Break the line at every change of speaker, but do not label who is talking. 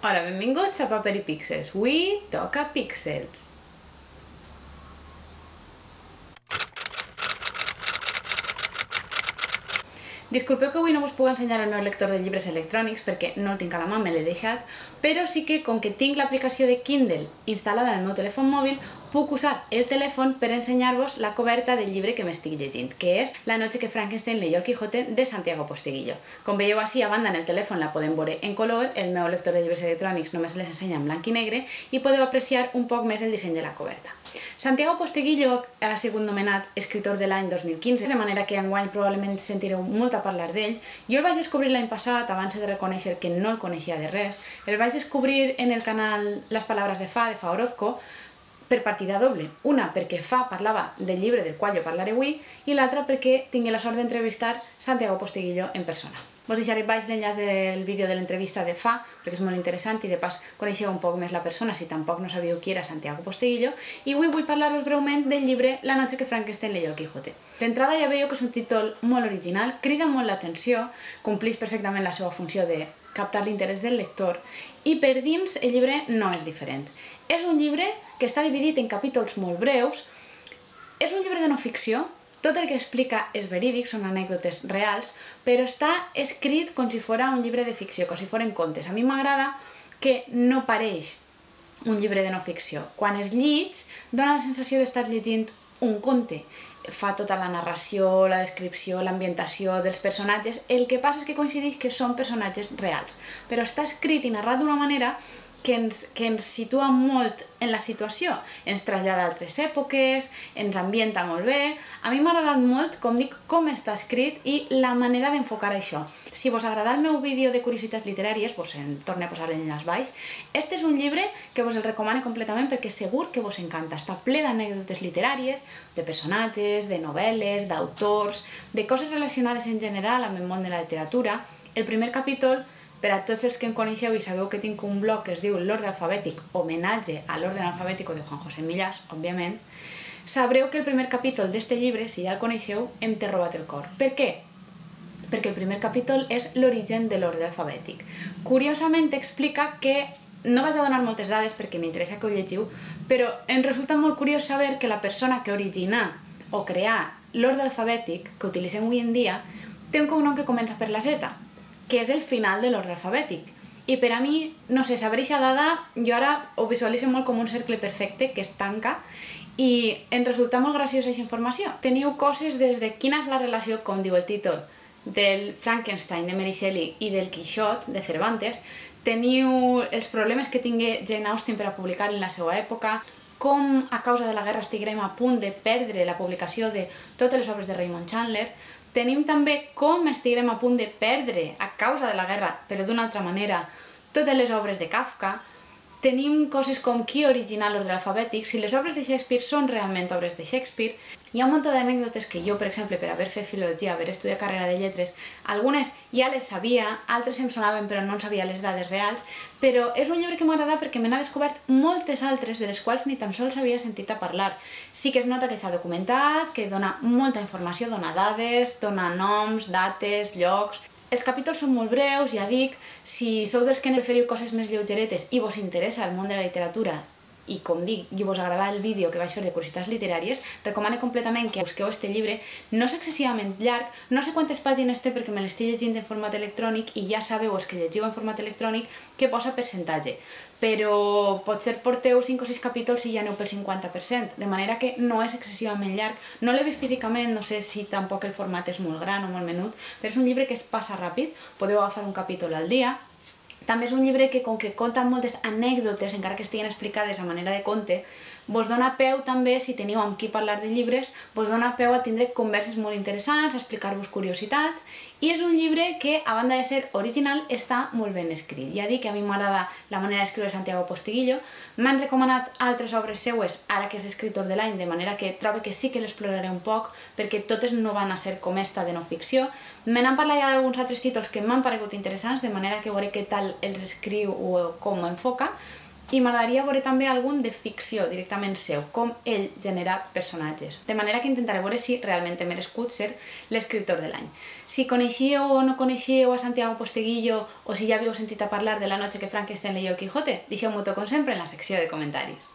Hola, benvinguts a Paper i Píxels. Avui toca Píxels. Disculpeu que avui no us puc ensenyar el meu lector de llibres electrònics perquè no el tinc a la mà, me l'he deixat, però sí que, com que tinc l'aplicació de Kindle instal·lada en el meu telèfon mòbil, puc usar el telèfon per ensenyar-vos la coberta del llibre que m'estic llegint, que és La noche que Frankenstein leyó el Quijote de Santiago Posteguillo. Com veieu així, a banda en el telèfon la podem veure en color, el meu lector de llibres electrònics només les ensenya en blanc i negre i podeu apreciar un poc més el disseny de la coberta. Santiago Posteguillo ha sigut nomenat escritor de l'any 2015, de manera que enguany probablement sentireu molt a parlar d'ell. Jo el vaig descobrir l'any passat, abans de reconèixer que no el coneixia de res. El vaig descobrir en el canal Las Palabras de Fa Orozco, per partida doble. Una perquè Fa parlava del llibre del qual jo parlaré avui i l'altra perquè tingué la sort d'entrevistar Santiago Posteguillo en persona. Vos deixaré baix l'enllaç del vídeo de l'entrevista de Fa, perquè és molt interessant i de pas coneixeu un poc més la persona si tampoc no sabíeu qui era Santiago Posteguillo. I avui vull parlar-vos breument del llibre La noche que Frankenstein leyó el Quijote. D'entrada ja veieu que és un títol molt original, crida molt l'atenció, compleix perfectament la seva funció de captar l'interès del lector i per dins el llibre no és diferent. És un llibre que està dividit en capítols molt breus, és un llibre de no ficció, tot el que explica és verídic, són anècdotes reals, però està escrit com si fos un llibre de ficció, com si foren contes. A mi m'agrada que no pareix un llibre de no ficció. Quan es lleig, dona la sensació d'estar llegint un conte. Fa tota la narració, la descripció, l'ambientació dels personatges. El que passa és que coincideix que són personatges reals, però està escrit i narrat d'una manera que ens situa molt en la situació, ens trasllada a altres èpoques, ens ambienta molt bé. A mi m'ha agradat molt, com dic, com està escrit i la manera d'enfocar això. Si vos agrada el meu vídeo de curiositats literàries, vos en torno a posar l'enllaç baix. Este és un llibre que vos el recomano completament perquè segur que vos encanta. Està ple d'anècdotes literàries, de personatges, de novel·les, d'autors, de coses relacionades en general amb el món de la literatura. El primer capítol, per a tots els que em coneixeu i sabeu que tinc un blog que es diu L'Orde Alfabètic, homenatge a l'Orden Alfabètico de Juan José Millás, òbviament, sabreu que el primer capítol d'este llibre, si ja el coneixeu, em té robat el cor. Per què? Perquè el primer capítol és l'origen de l'Orde Alfabètic. Curiosament explica que, no vaig a donar moltes dades perquè m'interessa que ho llegiu, però em resulta molt curiós saber que la persona que originà o creà l'Orde Alfabètic, que utilitzem avui en dia, té un cognom que comença per la Z, que és el final de l'ordre alfabètic. I per a mi, no sé, saber aquesta dada, jo ara ho visualitzo molt com un cercle perfecte que es tanca i em resulta molt graciosa aquesta informació. Teniu coses des de quina és la relació, com diu el títol, del Frankenstein de Mary Shelley i del Quixot de Cervantes, teniu els problemes que tingué Jane Austen per a publicar en la seva època, com a causa de la guerra estiguem a punt de perdre la publicació de totes les obres de Raymond Chandler. Tenim també com estiguem a punt de perdre, a causa de la guerra, però d'una altra manera, totes les obres de Kafka. Tenim coses com qui originà l'ordre alfabètic, si les obres de Shakespeare són realment obres de Shakespeare. Hi ha un munt d'anècdotes que jo, per exemple, per haver fet filologia, haver estudiat carrera de lletres, algunes ja les sabia, altres em sonaven però no en sabia les dades reals, però és un llibre que m'ha agradat perquè me n'ha descobert moltes altres de les quals ni tan sols havia sentit a parlar. Sí que es nota que s'ha documentat, que dona molta informació, dona dades, dona noms, dates, llocs. Els capítols són molt breus, ja dic, si sou dels que preferiu coses més lleugeretes i vos interessa el món de la literatura i, com dic, i vos agrada el vídeo que vaig fer de curiositats literàries, recomano completament que busqueu este llibre. No és excessivament llarg, no sé quantes pàgines té perquè me l'estic llegint en format electrònic i ja sabeu, els que llegiu en format electrònic, que posa percentatge. Però potser porteu 5 o 6 capítols i ja aneu pel 50%, de manera que no és excessivament llarg. No l'he vist físicament, no sé si tampoc el format és molt gran o molt menut, però és un llibre que es passa ràpid, podeu agafar un capítol al dia. També és un llibre que, com que conta moltes anècdotes, encara que estiguen explicades a manera de conte, vos dona peu també, si teniu amb qui parlar de llibres, vos dona peu a tindre converses molt interessants, a explicar-vos curiositats, i és un llibre que, a banda de ser original, està molt ben escrit. Ja dic que a mi m'agrada la manera d'escriure Santiago Posteguillo, m'han recomanat altres obres seues, ara que és escritor de l'any, de manera que trobo que sí que l'exploraré un poc, perquè totes no van a ser com esta de no ficció. Me n'han parlat ja d'alguns altres títols que m'han paregut interessants, de manera que veuré què tal els escriu o com ho enfoca, I m'agradaria veure també algun de ficció directament seu, com ell genera personatges. De manera que intentaré veure si realment he merescut ser l'escriptor de l'any. Si coneixíeu o no coneixíeu a Santiago Posteguillo o si ja havíeu sentit a parlar de la noche que Frankenstein leyó el Quijote, deixeu-m'ho tot com sempre en la secció de comentaris.